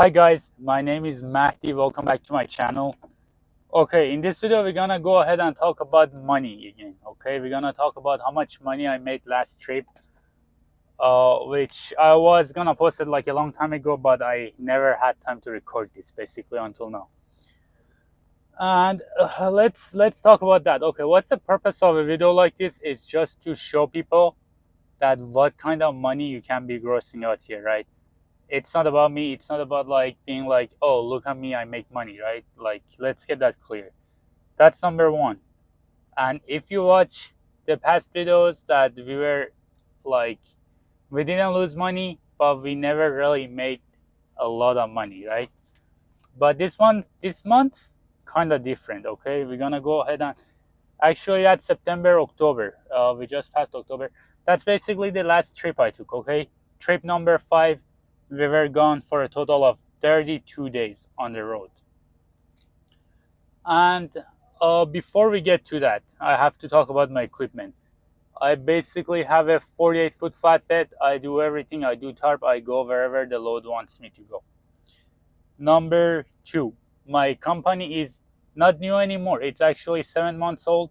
Hi guys, my name is Mahdi. Welcome back to my channel. Okay, in this video we're gonna go ahead and talk about money again. Okay, we're gonna talk about how much money I made last trip, which I was gonna post it like a long time ago, but I never had time to record this basically until now. And let's talk about that. Okay, what's the purpose of a video like this? Is just to show people that what kind of money you can be grossing out here, right? It's not about me. It's not about like being like, oh, look at me, I make money, right? Like, let's get that clear. That's number one. And if you watch the past videos that we were like, we didn't lose money, but we never really made a lot of money, right? But this month's kind of different. Okay, we're gonna go ahead and actually that's September, October. We just passed October. That's basically the last trip I took. Okay, trip number 5. We were gone for a total of 32 days on the road. And before we get to that, I have to talk about my equipment. I basically have a 48-foot flatbed. I do everything. I do tarp. I go wherever the load wants me to go. Number 2, my company is not new anymore. It's actually 7 months old,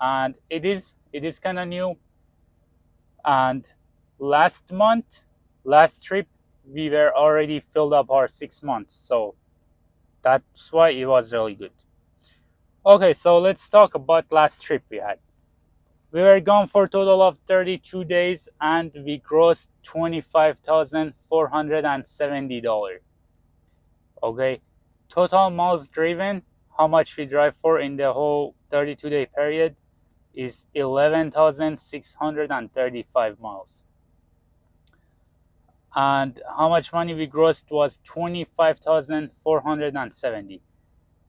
and it is kind of new. And last trip, we were already filled up our 6 months, so that's why it was really good. Okay, so let's talk about last trip we had. We were gone for a total of 32 days and we grossed $25,470. Okay, total miles driven, how much we drive for in the whole 32-day period, is 11,635 miles. And how much money we grossed was 25,470.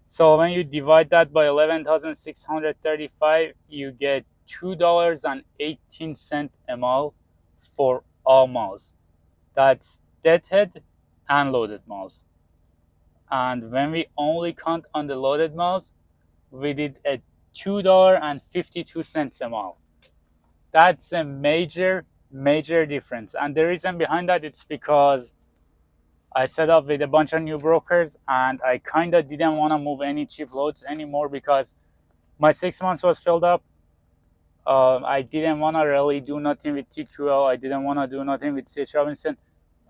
So when you divide that by 11,635, you get $2.18 a mile for all miles. That's deadhead and loaded miles. And when we only count on the loaded miles, we did a $2.52 a mile. That's a major difference. And the reason behind that, it's because I set up with a bunch of new brokers and I kind of didn't want to move any cheap loads anymore because my 6 months was filled up. I didn't want to really do nothing with TQL. I didn't want to do nothing with CH Robinson.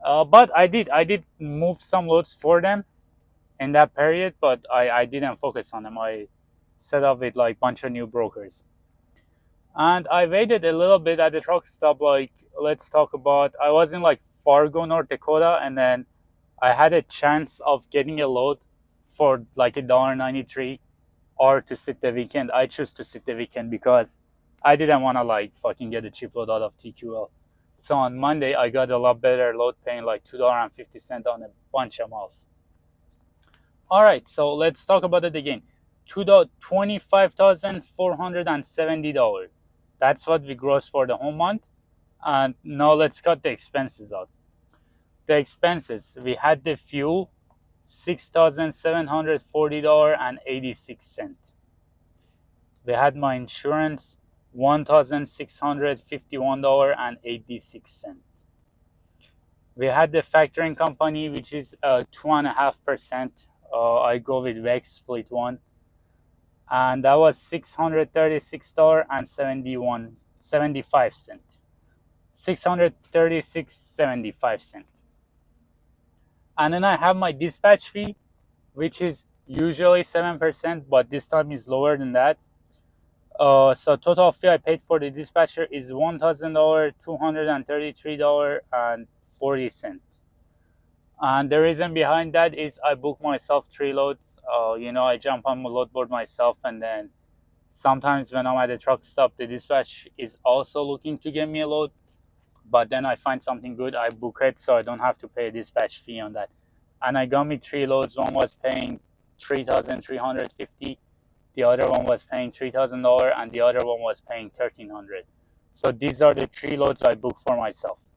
But I did move some loads for them in that period, but I didn't focus on them. I set up with like a bunch of new brokers. And I waited a little bit at the truck stop. Like, let's talk about, I was in like Fargo, North Dakota, and then I had a chance of getting a load for like $1.93 or to sit the weekend. I chose to sit the weekend because I didn't want to like fucking get a cheap load out of TQL. So on Monday, I got a lot better load, paying like $2.50 on a bunch of miles. All right, so let's talk about it again. $25,470. That's what we grossed for the whole month. And now let's cut the expenses out. The expenses, we had the fuel, $6,740.86. We had my insurance, $1,651.86. We had the factoring company, which is 2.5%. I go with Vex Fleet One, and that was $636.75. $636.75. And then I have my dispatch fee, which is usually 7%, but this time is lower than that. So total fee I paid for the dispatcher is $1,233.40. And the reason behind that is I book myself 3 loads. I jump on my load board myself, and then sometimes when I'm at the truck stop, the dispatch is also looking to get me a load. But then I find something good, I book it, so I don't have to pay a dispatch fee on that. And I got me 3 loads. One was paying $3,350. The other one was paying $3,000, and the other one was paying $1,300. So these are the 3 loads I booked for myself.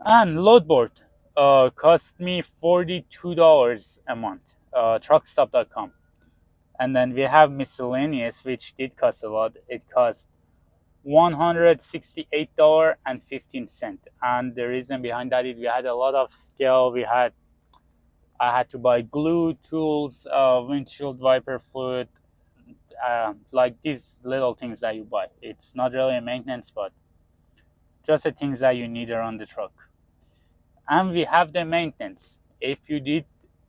And load board cost me $42 a month. Truckstop.com. And then we have miscellaneous, which did cost a lot. It cost $168.15. And the reason behind that is we had a lot of skill. I had to buy glue, tools, windshield wiper fluid, like these little things that you buy. It's not really a maintenance, but just the things that you need around the truck. And we have the maintenance. If you did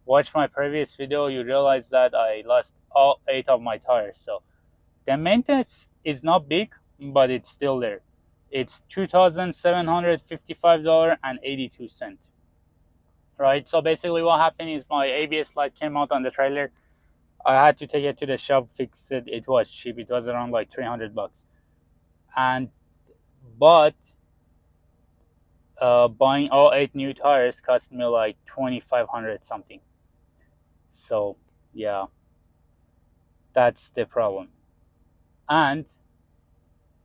watch my previous video, you realize that I lost all 8 of my tires. So the maintenance is not big, but it's still there. It's $2,755.82. Right? So basically what happened is my ABS light came out on the trailer. I had to take it to the shop, fix it. It was cheap. It was around like $300. And but buying all 8 new tires cost me like 2,500 something. So yeah, that's the problem. And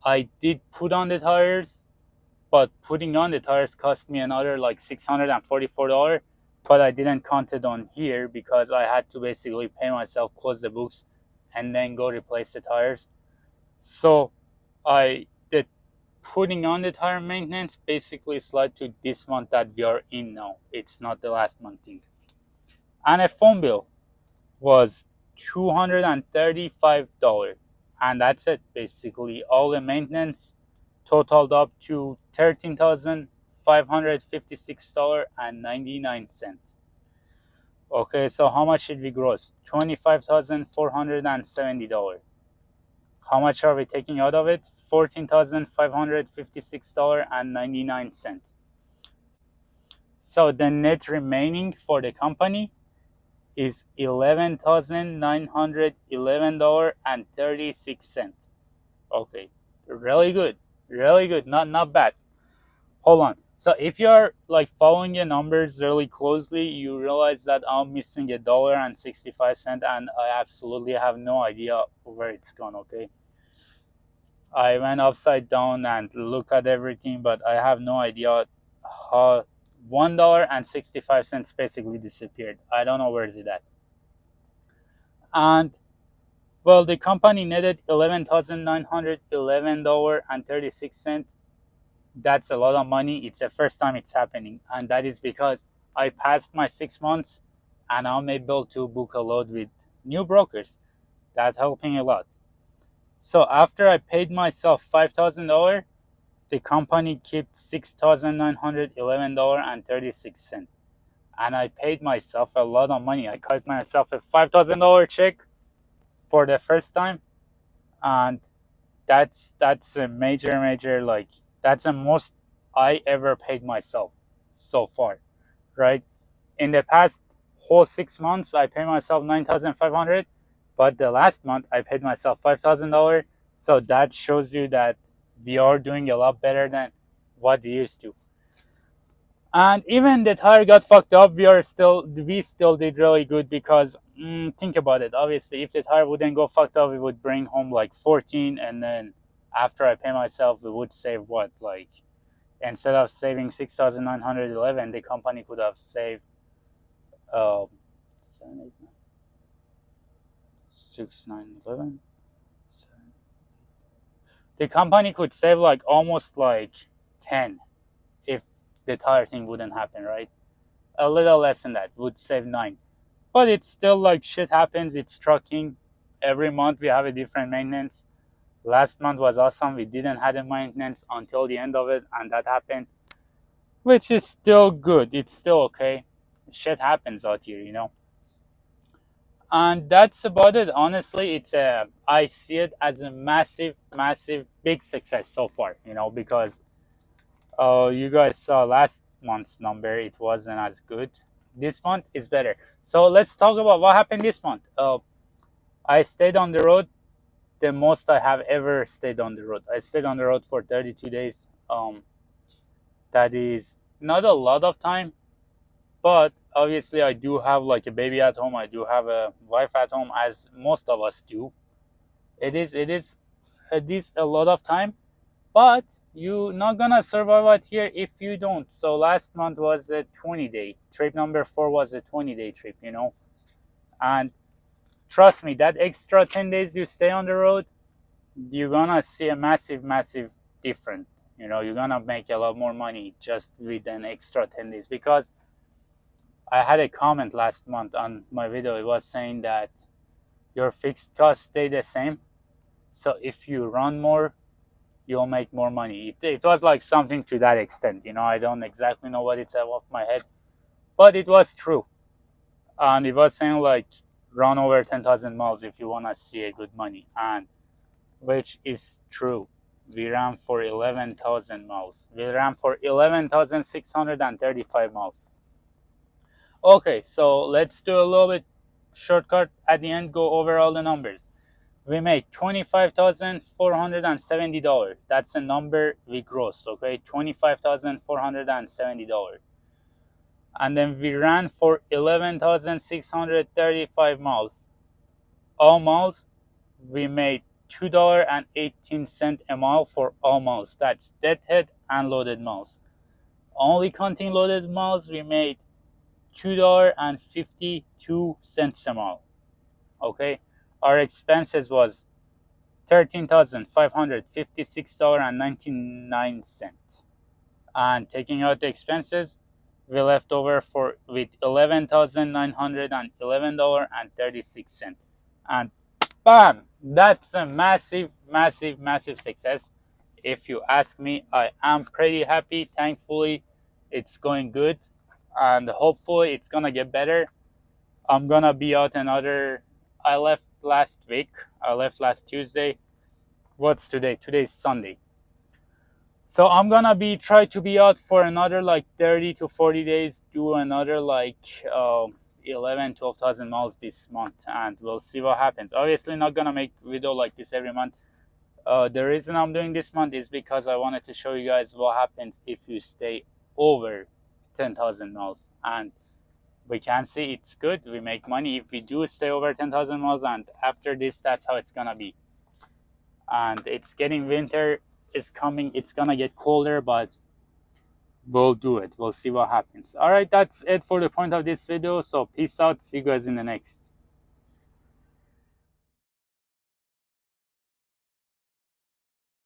I did put on the tires, but putting on the tires cost me another like $644. But I didn't count it on here because I had to basically pay myself, close the books, and then go replace the tires. So I did putting on the tire maintenance basically slide to this month that we are in now. It's not the last month thing. And a phone bill was $235. And that's it. Basically, all the maintenance totaled up to $13,556.99. Okay, so how much did we gross? $25,470. How much are we taking out of it? $14,556.99. So the net remaining for the company is $11,911.36. Okay, really good, really good. Not bad. Hold on. So if you're like following the numbers really closely, you realize that I'm missing $1.65, and I absolutely have no idea where it's gone. Okay, I went upside down and looked at everything, but I have no idea how $1.65 basically disappeared. I don't know where is it at. And well, the company netted $11,911.36. That's a lot of money. It's the first time it's happening, and that is because I passed my 6 months, and I'm able to book a load with new brokers. That's helping a lot. So after I paid myself $5,000, the company kept $6,911.36. And I paid myself a lot of money. I cut myself a $5,000 check for the first time, and that's a major, like that's the most I ever paid myself so far, right? In the past whole 6 months, I paid myself 9,500, but the last month I paid myself $5,000. So that shows you that we are doing a lot better than what we used to. And even the tire got fucked up, we still did really good because think about it. Obviously, if the tire wouldn't go fucked up, we would bring home like 14, and then after I pay myself, we would save what, like, instead of saving 6,911, the company could have saved 7, 8, 9, 6, 9, 11. The company could save like almost like 10 if the tire thing wouldn't happen, right? A little less than that would save 9. But it's still like shit happens. It's trucking. Every month we have a different maintenance. Last month was awesome. We didn't have a maintenance until the end of it, and that happened, which is still good. It's still okay. Shit happens out here, you know. And that's about it. Honestly, I see it as a massive, big success so far. You know, because you guys saw last month's number. It wasn't as good. This month is better. So let's talk about what happened this month. I stayed on the road the most I have ever stayed on the road. I stayed on the road for 32 days. That is not a lot of time, but obviously I do have like a baby at home. I do have a wife at home, as most of us do. It is a lot of time, but you're not gonna survive out here if you don't. So last month was a 20-day trip. Number 4 was a 20-day trip, you know. And trust me, that extra 10 days you stay on the road, you're gonna see a massive difference. You know, you're gonna make a lot more money just with an extra 10 days. Because I had a comment last month on my video. It was saying that your fixed costs stay the same, so if you run more, you'll make more money. It was like something to that extent. You know, I don't exactly know what it's off my head, but it was true. And it was saying like run over 10,000 miles if you want to see a good money, and which is true. We ran for 11,000 miles. We ran for 11,635 miles. Okay, so let's do a little bit shortcut at the end, go over all the numbers. We made $25,470. That's the number we grossed, okay? $25,470. And then we ran for 11,635 miles. All miles, we made $2.18 a mile for all miles. That's deadhead and loaded miles. Only counting loaded miles, we made $2.52 a mile. Okay, our expenses was $13,556.99, and taking out the expenses, we left over for with $11,911.36, and bam, that's a massive success. If you ask me, I am pretty happy. Thankfully, it's going good, and hopefully it's gonna get better. I'm gonna be out another. I left last week. I left last Tuesday. What's today? Today's Sunday. So I'm gonna be try to be out for another like 30 to 40 days. Do another like 12,000 miles this month, and we'll see what happens. Obviously, not gonna make video like this every month. The reason I'm doing this month is because I wanted to show you guys what happens if you stay over 10,000 miles, and we can see it's good. We make money if we do stay over 10,000 miles, and after this, that's how it's gonna be. And it's getting winter is coming. It's gonna get colder, but we'll do it. We'll see what happens. All right, that's it for the point of this video. So peace out. See you guys in the next.